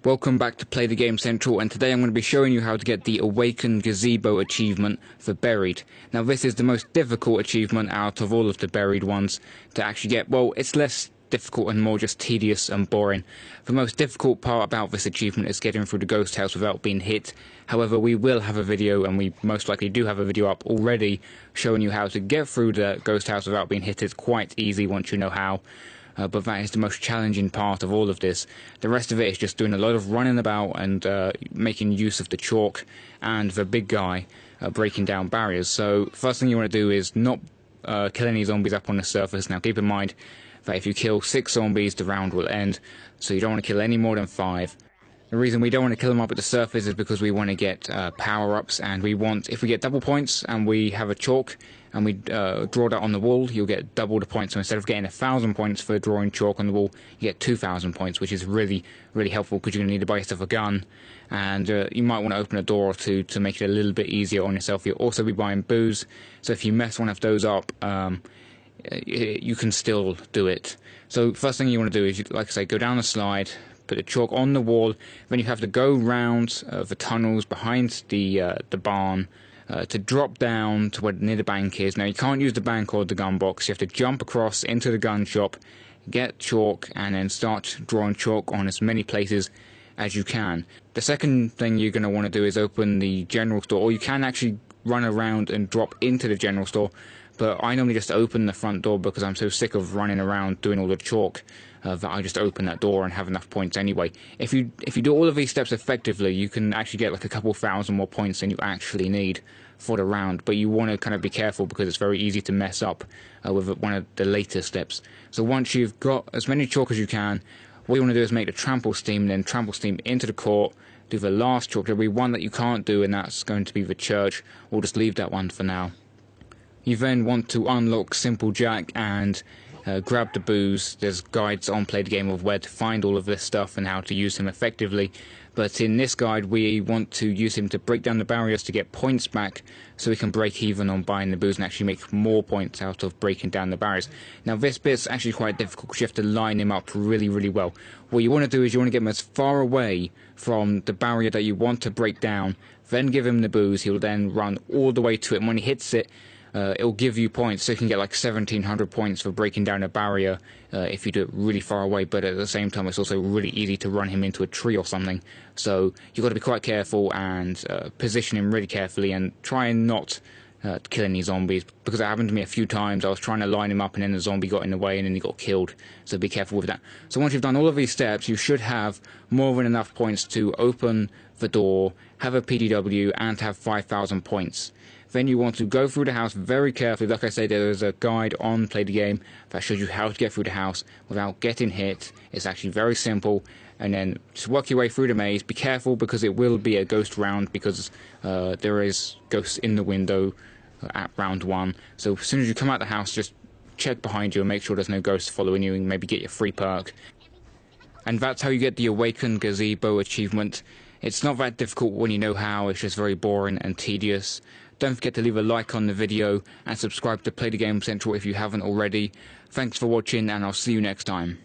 Welcome back to Play the Game Central, and today I'm going to be showing you how to get the Awaken Gazebo achievement for Buried. Now this is the most difficult achievement out of all of the Buried ones to actually get. Well, it's less difficult and more just tedious and boring. The most difficult part about this achievement is getting through the ghost house without being hit. However, we will have a video, and we most likely do have a video up already, showing you how to get through the ghost house without being hit. It's quite easy once you know how. But that is the most challenging part of all of this. The rest of it is just doing a lot of running about and making use of the chalk and the big guy breaking down barriers. So first thing you want to do is not kill any zombies up on the surface. Now keep in mind that if you kill 6 zombies, the round will end, so you don't want to kill any more than 5. The reason we don't want to kill them up at the surface is because we want to get power-ups, and we want, if we get double points and we have a chalk and we draw that on the wall, you'll get double the points. So instead of getting 1,000 points for drawing chalk on the wall, you get 2,000 points, which is really, really helpful because you're going to need to buy yourself a gun, and you might want to open a door or two to make it a little bit easier on yourself. You'll also be buying booze, so if you mess one of those up, you can still do it. So first thing you want to do is, like I say, go down the slide, put the chalk on the wall, then you have to go round the tunnels behind the barn to drop down to where near the bank is. Now you can't use the bank or the gun box, you have to jump across into the gun shop, get chalk, and then start drawing chalk on as many places as you can. The second thing you're going to want to do is open the general store, or you can actually run around and drop into the general store, but I normally just open the front door because I'm so sick of running around doing all the chalk that I just open that door and have enough points anyway. If you do all of these steps effectively, you can actually get like a couple thousand more points than you actually need for the round, but you want to kind of be careful because it's very easy to mess up with one of the later steps. So once you've got as many chalk as you can, what you want to do is make the trample steam, then trample steam into the court, do the last chalk. There'll be one that you can't do, and that's going to be the church. We'll just leave that one for now. You then want to unlock Simple Jack and grab the booze. There's guides on Play the Game of where to find all of this stuff and how to use him effectively. But in this guide, we want to use him to break down the barriers to get points back, so we can break even on buying the booze and actually make more points out of breaking down the barriers. Now this bit's actually quite difficult because you have to line him up really, really well. What you want to do is you want to get him as far away from the barrier that you want to break down, then give him the booze. He'll then run all the way to it, and when he hits it, it'll give you points, so you can get like 1,700 points for breaking down a barrier if you do it really far away, but at the same time it's also really easy to run him into a tree or something. So you've got to be quite careful and position him really carefully and try and not kill any zombies, because it happened to me a few times. I was trying to line him up and then the zombie got in the way and then he got killed, so be careful with that. So once you've done all of these steps, you should have more than enough points to open the door, have a PDW, and have 5,000 points. Then you want to go through the house very carefully. Like I say, there is a guide on Play the Game that shows you how to get through the house without getting hit. It's actually very simple. And then just work your way through the maze. Be careful because it will be a ghost round, because there is ghosts in the window at round 1. So as soon as you come out the house, just check behind you and make sure there's no ghosts following you, and maybe get your free perk. And that's how you get the Awaken Gazebo achievement. It's not that difficult when you know how, it's just very boring and tedious. Don't forget to leave a like on the video and subscribe to Play the Game Central if you haven't already. Thanks for watching, and I'll see you next time.